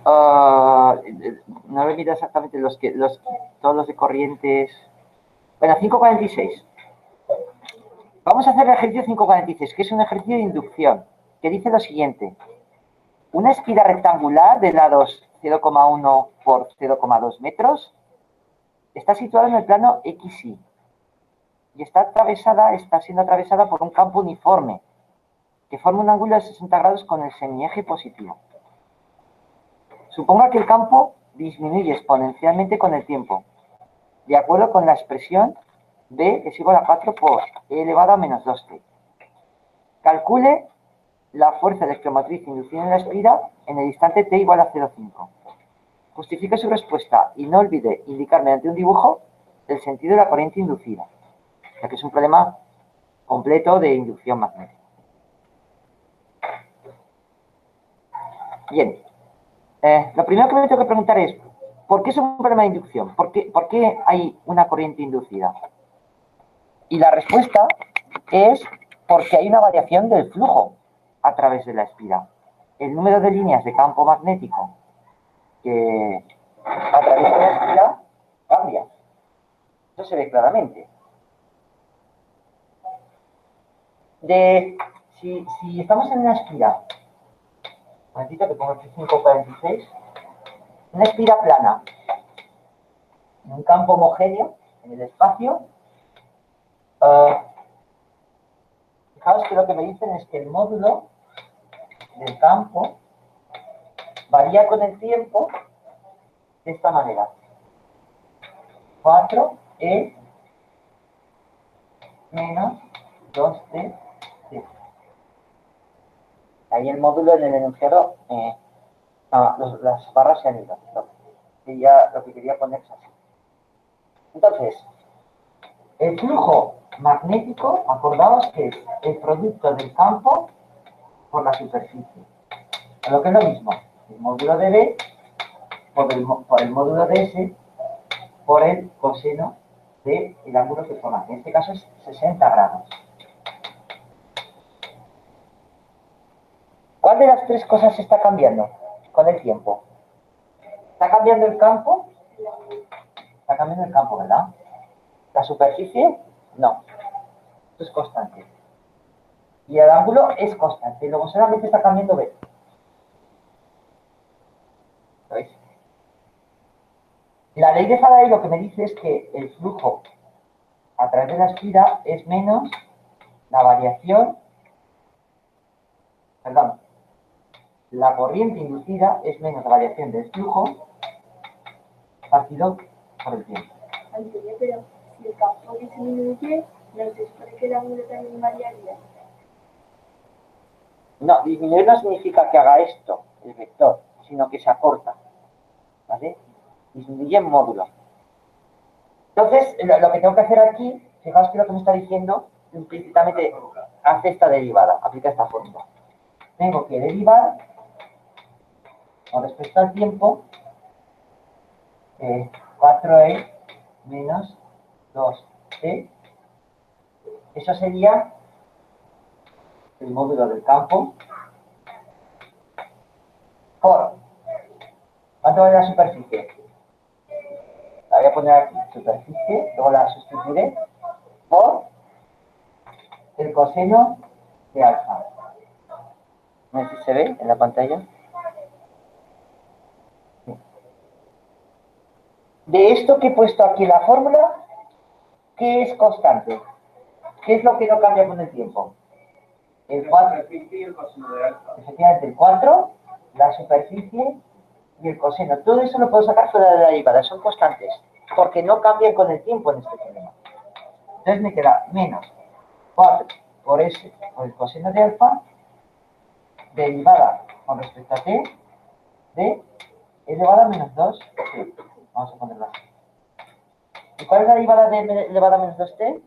No lo he mirado exactamente todos los de corrientes. Bueno, 546. Vamos a hacer el ejercicio 546, que es un ejercicio de inducción, que dice lo siguiente. Una esquina rectangular de lados 0,1 por 0,2 metros está situada en el plano XY y está siendo atravesada por un campo uniforme que forma un ángulo de 60 grados con el semieje positivo. Suponga que el campo disminuye exponencialmente con el tiempo, de acuerdo con la expresión B es igual a 4 por E elevado a menos 2t. Calcule la fuerza electromotriz inducida en la espira en el instante t igual a 0,5. Justifique su respuesta y no olvide indicar mediante un dibujo el sentido de la corriente inducida, ya que es un problema completo de inducción magnética. Bien, lo primero que me tengo que preguntar es, ¿por qué es un problema de inducción? ¿Por qué hay una corriente inducida? Y la respuesta es porque hay una variación del flujo a través de la espira. El número de líneas de campo magnético que atraviesa la espira cambia. Eso se ve claramente. Si estamos en una espira, un momentito que pongo aquí 546, una espira plana, en un campo homogéneo, en el espacio, fijaos que lo que me dicen es que el módulo del campo varía con el tiempo de esta manera. 4E menos 2T. Ahí el módulo en el enunciado, las barras se han ido. Lo que quería poner es así. Entonces, el flujo magnético, acordaos que es el producto del campo por la superficie. Lo que es lo mismo, el módulo de B por el módulo de S por el coseno del ángulo que forma. En este caso es 60 grados. ¿Cuál de las tres cosas se está cambiando con el tiempo? ¿Está cambiando el campo? Está cambiando el campo, ¿verdad? ¿La superficie? No. Esto es constante. Y el ángulo es constante. Luego solamente está cambiando B. ¿Lo veis? La ley de Faraday lo que me dice es que el flujo a través de la espira es menos la variación, perdón, la corriente inducida es menos la variación del flujo partido por el tiempo. Antonio, pero si el campo disminuye, ¿no se supone que el ángulo también variaría? No, disminuir no significa que haga esto, el vector, sino que se acorta. ¿Vale? Disminuye en módulo. Entonces, lo que tengo que hacer aquí, fijaos que lo que me está diciendo, implícitamente, hace esta derivada, aplica esta fórmula. Tengo que derivar, con respecto al tiempo, 4e menos 2t. Eso sería el módulo del campo por, ¿cuánto vale la superficie? La voy a poner aquí, superficie, luego la sustituiré por el coseno de alfa. No sé si se ve en la pantalla. De esto que he puesto aquí en la fórmula, ¿qué es constante? ¿Qué es lo que no cambia con el tiempo? El 4. Efectivamente, el 4, la superficie y el coseno. Todo eso lo puedo sacar fuera de la derivada, son constantes, porque no cambian con el tiempo en este problema. Entonces me queda menos 4 por S por el coseno de alfa, derivada con respecto a t, de elevada a menos 2 t. Vamos a ponerlo así. ¿Y cuál es la derivada de elevada a menos 2t?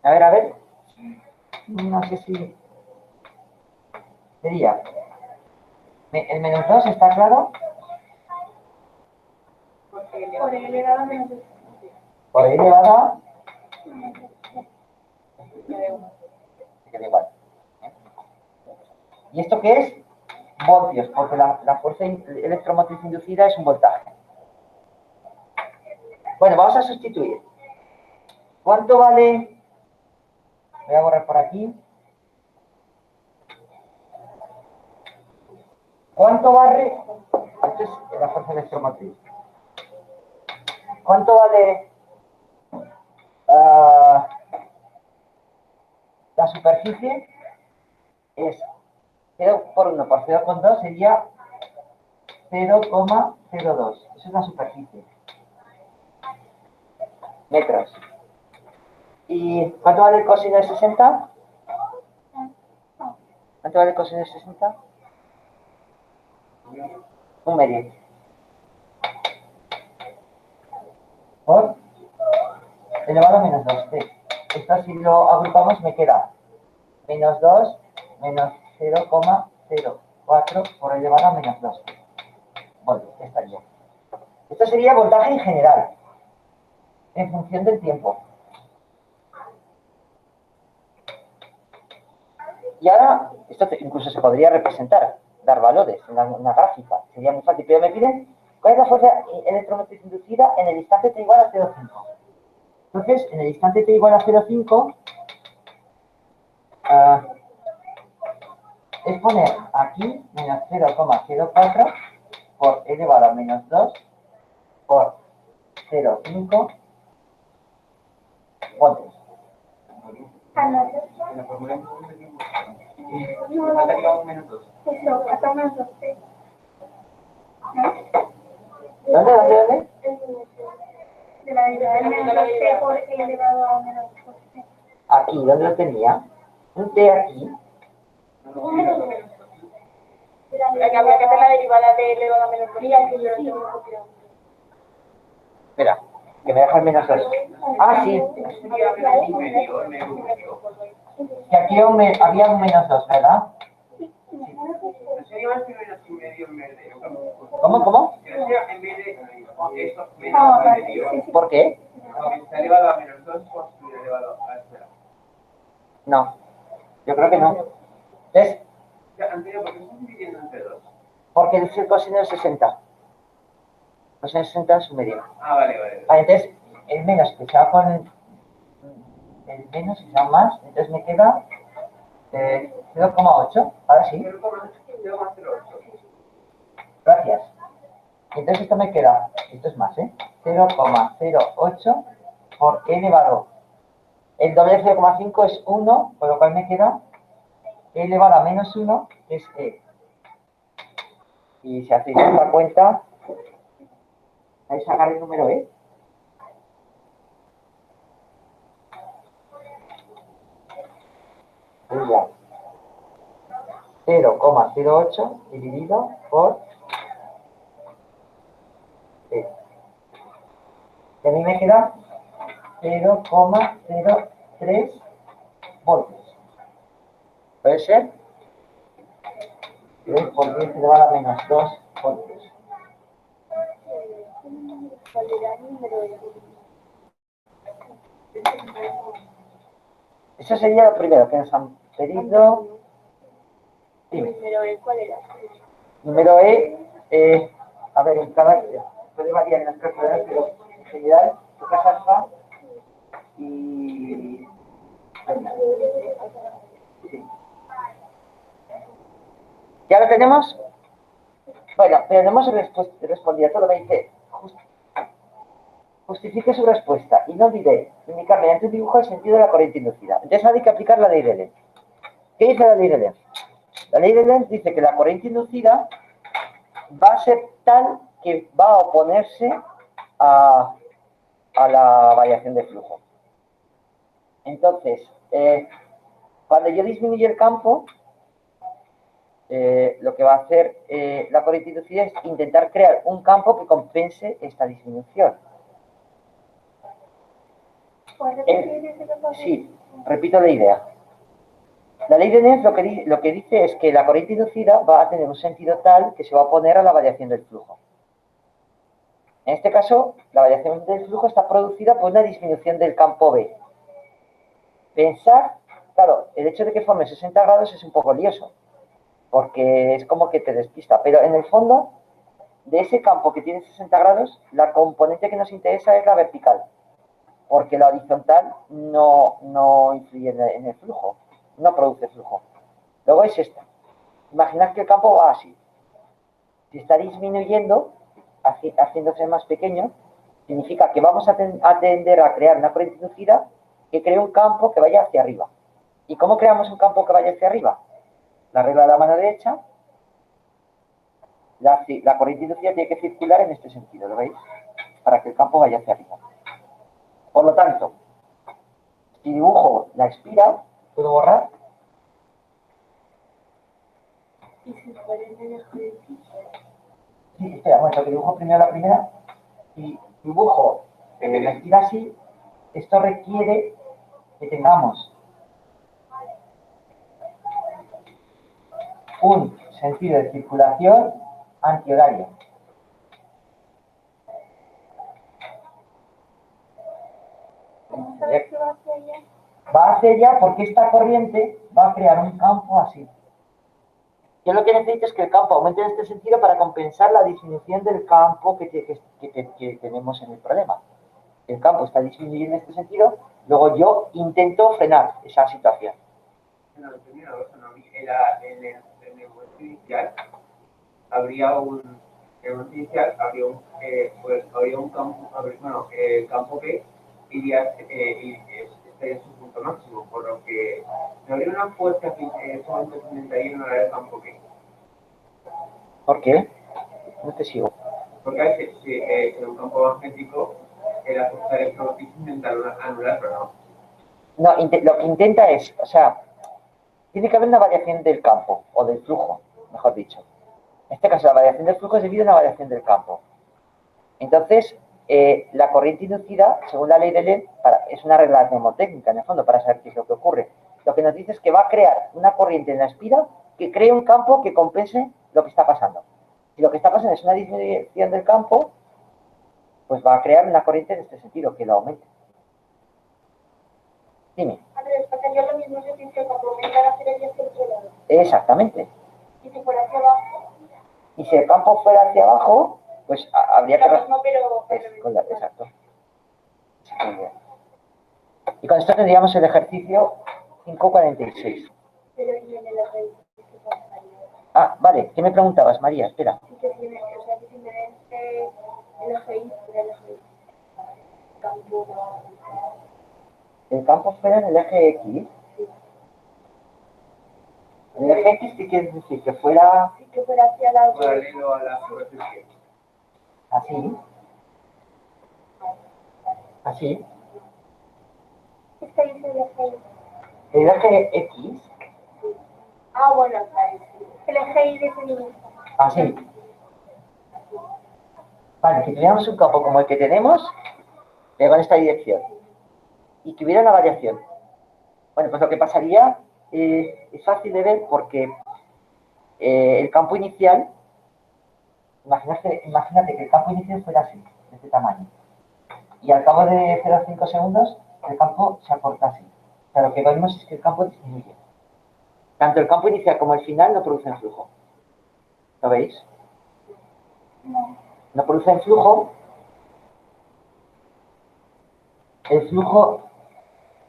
A ver. No sé si... Sería... El menos 2, ¿está claro? Por elevada a menos 2. Por elevada Se queda igual. ¿Y esto qué es? Voltios, porque la fuerza electromotriz inducida es un voltaje. Bueno, vamos a sustituir. ¿Cuánto vale? Voy a borrar por aquí. ¿Cuánto vale? Esto es la fuerza electromotriz. ¿Cuánto vale la superficie? Es 0 por 1 por 0,2 sería 0,02. Eso es la superficie. Metros. ¿Y cuánto vale el coseno de 60? ¿Cuánto vale el coseno de 60? Un medio. Por elevado a menos 2. Esto si lo agrupamos me queda menos 2 menos 0,04 por elevado a menos 2. Bueno, estaría. Esto sería voltaje en general, en función del tiempo. Y ahora, esto incluso se podría representar, dar valores en una gráfica. Sería muy fácil, pero me piden cuál es la fuerza electromotriz inducida en el instante t igual a 0,5. Entonces, en el instante t igual a 0,5, es poner aquí menos 0,04 por elevado a menos 2 por 0,5 voltios. La fórmula y me faltaría un menos 2. ¿Dónde? De la derivada del menos 2t por elevado a menos 2t. Aquí, ¿dónde lo tenía? Un t aquí. Habría que hacer la derivada de elevado a menos 2t. Espera, que me deja el menos 2. Ah, sí. Que aquí había un menos 2, ¿verdad? ¿Cómo? ¿Por qué? Está elevado a menos 2 por su elevado a 0. No, yo creo que no. ¿Ves? Antonio, ¿por qué estás dividiendo entre 2? Porque es el coseno de 60. Coseno de 60 es un medio. Vale. Vale, entonces, el menos que se va con el menos y se va más, entonces me queda 0,8. Ahora sí. 0,08. Gracias. Entonces esto me queda, esto es más, 0,08 por e elevado. El doble de 0,5 es 1, por lo cual me queda e elevado a menos 1, que es e. Y si hacéis esta cuenta, vais a sacar el número e. Sería 0,08 dividido por e. Y a mí me queda 0,03 voltios. ¿Puede ser? 3 por 10 elevado a menos 2 voltios. Eso sería lo primero que nos han pedido. Dime. ¿Cuál era? Número E, a ver, en cada puede variar en las calculadoras, pero en general tocas alfa y... Sí. ¿Ya lo tenemos? Bueno, pero no hemos respondido a todo. Me dice, justifique su respuesta y no olvide indicar mediante un dibujo el sentido de la corriente inducida. Entonces hay que aplicar la ley de Lenz. ¿Qué dice la ley de Lenz? La ley de Lenz dice que la corriente inducida va a ser tal que va a oponerse a la variación de flujo. Entonces, cuando yo disminuyo el campo, lo que va a hacer la corriente inducida es intentar crear un campo que compense esta disminución. Sí, repito la idea. La ley de Lenz lo que dice es que la corriente inducida va a tener un sentido tal que se va a oponer a la variación del flujo. En este caso, la variación del flujo está producida por una disminución del campo B. Pensad Claro, el hecho de que forme 60 grados es un poco lioso, porque es como que te despista, pero en el fondo, de ese campo que tiene 60 grados, la componente que nos interesa es la vertical, porque la horizontal no influye en el flujo, no produce flujo. Luego es esta. Imaginad que el campo va así. Si está disminuyendo, haciéndose más pequeño, significa que vamos a tender a crear una corriente inducida que cree un campo que vaya hacia arriba. ¿Y cómo creamos un campo que vaya hacia arriba? La regla de la mano derecha, la corriente inducida tiene que circular en este sentido, ¿lo veis? Para que el campo vaya hacia arriba. Por lo tanto, si dibujo la espiral, ¿puedo borrar? Y si fuera el eje de X, Sí, espera, un momento, que dibujo primero la primera. Si dibujo la espiral así, esto requiere que tengamos un sentido de circulación antihorario. ¿cómo sabes que va hacia allá? Va hacia allá porque esta corriente va a crear un campo así. Yo lo que necesito es que el campo aumente en este sentido para compensar la disminución del campo que tenemos en el problema. El campo está disminuyendo en este sentido, luego yo intento frenar esa situación. No, tenía dos, no, en el momento inicial habría en el momento inicial habría un campo, campo que iría, estaría en su punto máximo, por lo que no habría una fuerza que en ese momento se intentaría ignorar el campo que. ¿Por qué? No te sigo. Porque hay en un campo magnético, la fuerza electromagnética intenta anular, pero no. No, lo que intenta es, o sea, tiene que haber una variación del campo, o del flujo, mejor dicho. En este caso, la variación del flujo es debido a una variación del campo. Entonces, la corriente inducida, según la ley de Lenz, es una regla mnemotécnica, en el fondo, para saber qué es lo que ocurre. Lo que nos dice es que va a crear una corriente en la espiral que cree un campo que compense lo que está pasando. Si lo que está pasando es una disminución del campo, pues va a crear una corriente en este sentido, que lo aumente. Dime. Andrés, pasaría lo mismo si el campo aumentara hacia el otro lado. Exactamente. Y si fuera hacia abajo. Y si el campo fuera hacia abajo, pues habría que... Lo mismo, pero exacto. Y con esto tendríamos el ejercicio 5.46. Pero y en el eje X, ¿qué pasaría? Ah, vale. ¿Qué me preguntabas, María? Espera. Sí que tiene, o sea, que si me vence el eje Y, fuera el eje Y. Campo. El campo fuera en el eje X. En el eje X, ¿qué quiere decir? Que fuera Sí, que fuera hacia la otra. Paralelo a la superficie. así. Así. ¿Qué dice el eje Y? El eje X. Ah, bueno, vale, sí. El eje Y de feminista. Así. Vale, si tuviéramos un campo como el que tenemos, pero en esta dirección, y que hubiera una variación. Bueno, pues lo que pasaría es fácil de ver porque el campo inicial, imagínate que el campo inicial fuera así, de este tamaño. Y al cabo de 0,5 segundos, el campo se acorta así. O sea, lo que vemos es que el campo disminuye. Tanto el campo inicial como el final no producen flujo. ¿Lo veis? No producen flujo. El flujo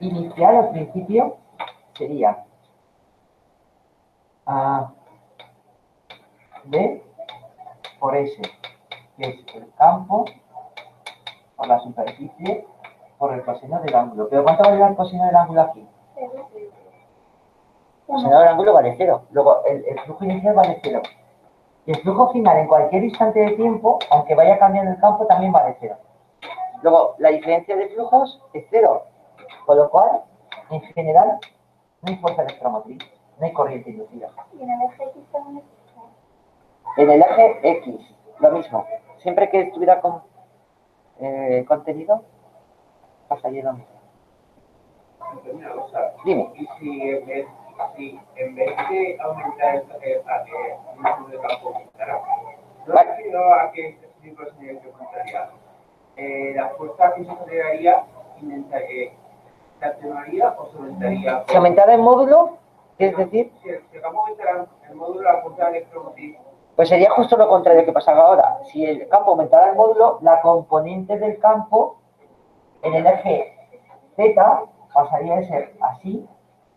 inicial al principio sería D por S, que es el campo por la superficie por el coseno del ángulo. ¿Pero cuánto vale el coseno del ángulo aquí? El coseno del ángulo vale 0. Luego, el flujo inicial vale 0. Y el flujo final en cualquier instante de tiempo, aunque vaya cambiando el campo, también vale 0. Luego, la diferencia de flujos es 0. Con lo cual, en general, no hay fuerza electromotriz, no hay corriente inducida. ¿Y en el eje X también? En el eje X, lo mismo. Siempre que estuviera con contenido, pasaría lo mismo. Una cosa. Dime. Y si en vez de aumentar el número de campo aumentara, ¿no Vale. debido a que este tipo de señal que aumentaría? La fuerza que se generaría ¿se atenuaría o se aumentaría? Si aumentara el módulo, es decir, Si el campo aumentara el módulo, la fuerza electromotriz, pues sería justo lo contrario que pasaba ahora. Si el campo aumentara el módulo, la componente del campo en el eje Z pasaría de ser así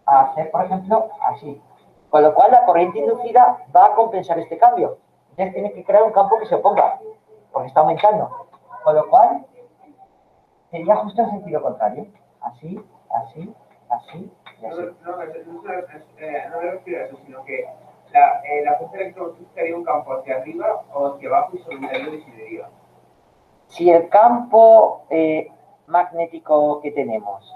a ser, por ejemplo, así. Con lo cual, la corriente inducida va a compensar este cambio. Entonces, tiene que crear un campo que se oponga, porque está aumentando. Con lo cual, sería justo en sentido contrario. Así, así, así y así. no me refiero a eso, sino que la fuerza electromotriz haría un campo hacia arriba o hacia abajo y se aumentaría o disminuiría. Si el campo magnético que tenemos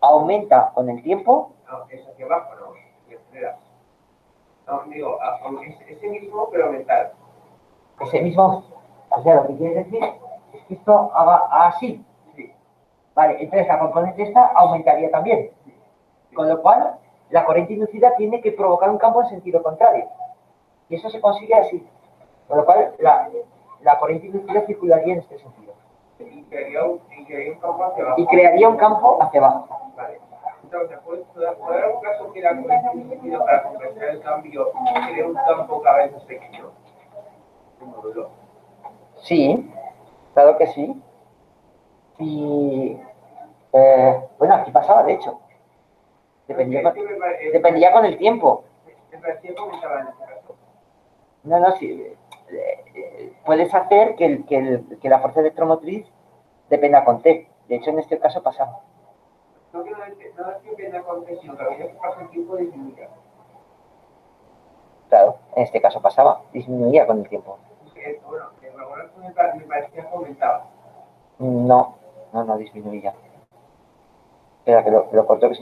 aumenta con el tiempo, No, es hacia abajo, no, en general. No, digo, ese mismo, pero aumentar. ese mismo, o sea, lo que quiere decir es que esto haga así. Sí. Vale, entonces la componente esta aumentaría también. Con lo cual, la corriente inducida tiene que provocar un campo en sentido contrario. Y eso se consigue así. Con lo cual, la corriente inducida circularía en este sentido. Y crearía un campo hacia abajo. Y crearía un campo hacia abajo. Vale. Entonces, ¿puede haber un caso que la corriente inducida para compensar el cambio cree un campo cada vez más pequeño? Un módulo. Sí, claro que sí. Y, bueno, aquí pasaba, de hecho. Dependía con el tiempo. Me parecía que aumentaba en este caso. No, sí. Puedes hacer que la fuerza electromotriz dependa con T. De hecho, en este caso pasaba. No es que dependa con T, sino que a medida que pasa el tiempo disminuya. Claro, en este caso pasaba. Disminuía con el tiempo. Bueno, me parecía que aumentaba. No, disminuía. Espera, que lo corto, que si no